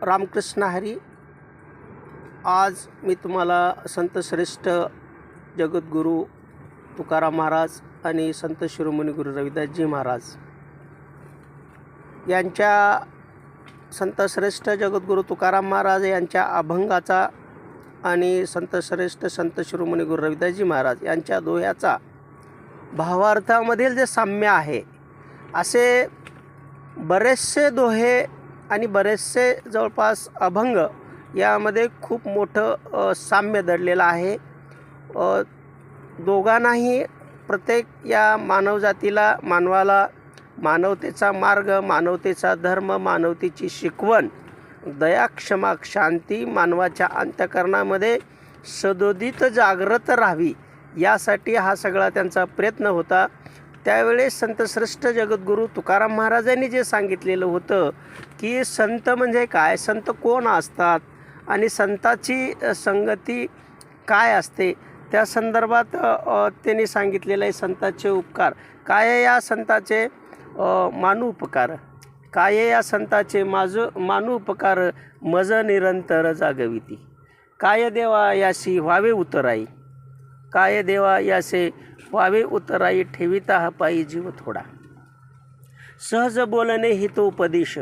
रामकृष्ण हरी. आज मी तुम्हाला संत श्रेष्ठ जगद्गुरू तुकाराम महाराज आणि संत शिरोमणी गुरु रविदासजी महाराज यांच्या संत श्रेष्ठ जगद्गुरू तुकाराम महाराज यांच्या अभंगाचा आणि संत श्रेष्ठ संत शिरोमणी गुरु रविदासजी महाराज यांच्या दोह्याचा भावार्थामधील जे साम्य आहे, असे बरेचसे दोहे आणि बरेचसे जवळपास अभंग यामध्ये खूप मोठं साम्य दडलेलं आहे. दोघांनाही प्रत्येक या मानवजातीला, मानवाला मानवतेचा मार्ग, मानवतेचा धर्म, मानवतेची शिकवण, दया, क्षमा, शांती मानवाच्या अंतःकरणामध्ये सदोदित जागृत राहावी यासाठी हा सगळा त्यांचा प्रयत्न होता. त्यावेळेस संत श्रेष्ठ जगद्गुरू तुकाराम महाराजांनी जे सांगितलेलं होतं की संत म्हणजे काय, संत कोण असतात आणि संताची संगती काय असते, त्या संदर्भात त्यांनी सांगितलेलं आहे. संताचे उपकार काय, या संताचे मानू उपकार काय, या संताचे मानू उपकार मज निरंतर जागविती. काय देवा यासी व्हावे उतराई, काय देवा यासे व्हावे उतराई, ठेविता हा पायी जीव थोडा. सहज बोलणे हितोपदेश,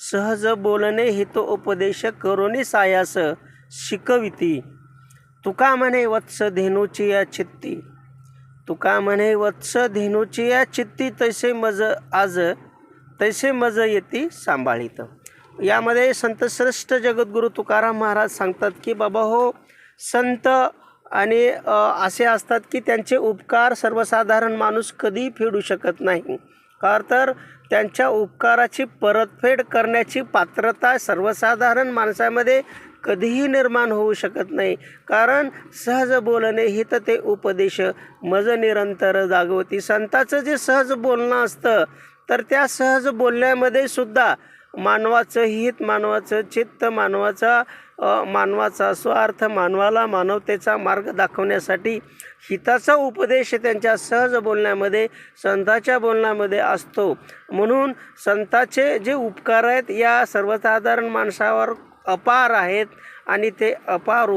सहज बोलणे हितोपदेश, करोनी सायास शिकविती. तुका म्हणे वत्स धेनूची या चित्ती, तुका म्हणे वत्स धेनूची या चित्ती, तैसे मज आज तैसे मज येती सांभाळीत. यामध्ये संत श्रेष्ठ जगद्गुरू तुकाराम महाराज सांगतात की बाबा हो, संत आणि असे असतात की त्यांचे उपकार सर्वसाधारण माणूस कधी फेडू शकत नाही. का तर त्यांच्या उपकाराची परतफेड करण्याची पात्रता सर्वसाधारण माणसामध्ये कधीही निर्माण होऊ शकत नाही. कारण सहज बोलणे हित ते उपदेश मज निरंतर जागवती. संताचं जे सहज बोलणं असतं, तर त्या सहज बोलण्यामध्ये सुद्धा मानवाचं हित, मानवाचं चित्त, मानवाचा स्वार्थ, मानवाला मानवतेचा मार्ग दाखवण्यासाठी हिताचा उपदेश त्यांच्या सहज बोलण्यामध्ये, संताच्या बोलण्यामध्ये असतो. म्हणून संताचे जे उपकार आहेत या सर्वसाधारण माणसावर अपार आहेत आणि ते अपार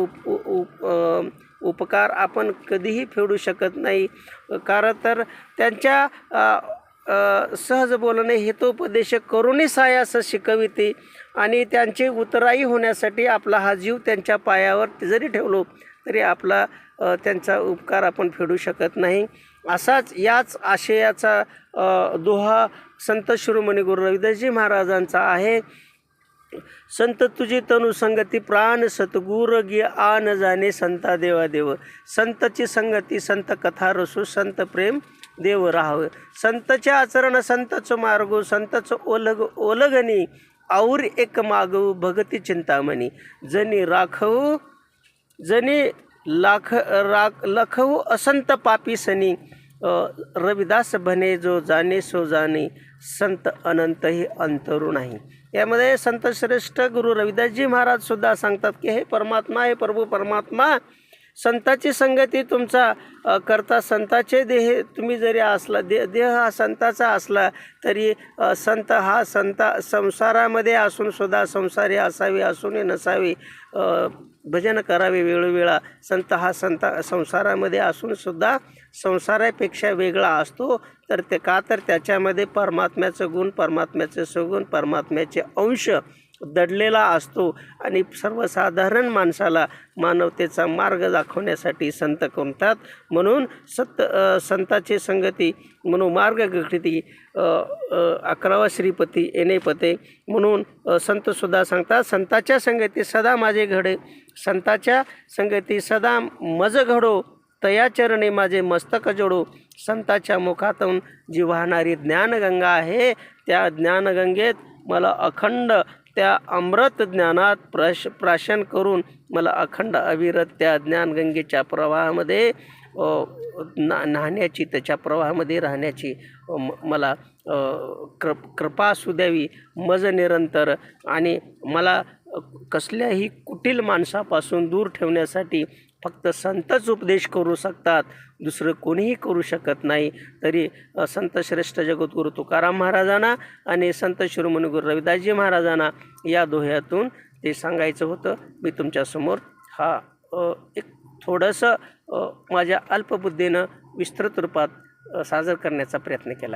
उपकार आपण कधीही फेडू शकत नाही. कारण तर त्यांच्या सहज बोलणे हितोपदेश करुणी सायास शिकविते आणि त्यांची उतराई होण्यासाठी आपला हा जीव त्यांच्या पायावर जरी ठेवलो तरी आपला त्यांचा उपकार आपण फेडू शकत नाही. असाच याच आशयाचा दोहा संत शिरोमणी गुरु रविदासजी महाराजांचा आहे. संत तुझी तनु संगती प्राण सतगुर गी आन जाणे संता देवा देव. संतची संगती संत कथा रसू, संत प्रेम देव राहावं. संतचे आचरण संतचं मार्गो, संतचं ओलगणी और एक मागवू, भगती चिंतामणी. जनी राखवू जनी लखवू असंत पापी सनी, रविदास भने जो जाणे सो जाणे, संत अनंत ही अंतरू नाही. यामध्ये संत श्रेष्ठ गुरु रविदासजी महाराज सुद्धा सांगतात की हे परमात्मा, हे प्रभू परमात्मा, संताची संगती तुमचा करता, संताचे देह तुम्ही जरी असला, देह हा संताचा असला तरी संत हा संसारामध्ये असून सुद्धा संसारी असावे, असून नसावे, भजन करावे वेळोवेळा. संत हा संसारामध्ये असून सुद्धा संसारापेक्षा वेगळा असतो. तर ते का, तर त्याच्यामध्ये परमात्म्याचं गुण, परमात्म्याचे सगुण, परमात्म्याचे अंश दडलेला असतो. आणि सर्वसाधारण माणसाला मानवतेचा मार्ग दाखवण्यासाठी संत कोणतात. म्हणून संताची संगती म्हणून मार्ग गृहीती 11वा श्रीपती येणे पते. म्हणून संतसुद्धा सांगतात संताच्या संगती सदा माझे घडे, संताच्या संगती सदा मज घडो, तया चरणी माझे मस्तक जोडो. संताच्या मुखातून जी वाहणारी ज्ञानगंगा आहे, त्या ज्ञानगंगेत मला अखंड त्या अमृत ज्ञानात प्राशन करून मला अखंड अविरत त्या ज्ञानगंगेच्या प्रवाहामध्ये न्हाण्याची, त्याच्या प्रवाहामध्ये राहण्याची मला कृपा असू द्यावी मज निरंतर. आणि मला कसल्याही कुटील माणसापासून दूर ठेवण्यासाठी फक्त संतच उपदेश करू शकतात, दुसरं कोणीही करू शकत नाही. तरी संत श्रेष्ठ जगद्गुरू तुकाराम महाराजांना आणि संत शिरोमणी गुरु रविदासजी महाराजांना या दोह्यातून ते सांगायचं होतं. मी तुमच्यासमोर हा एक थोडंसं माझ्या अल्पबुद्धीनं विस्तृत रूपात सादर करण्याचा प्रयत्न केला.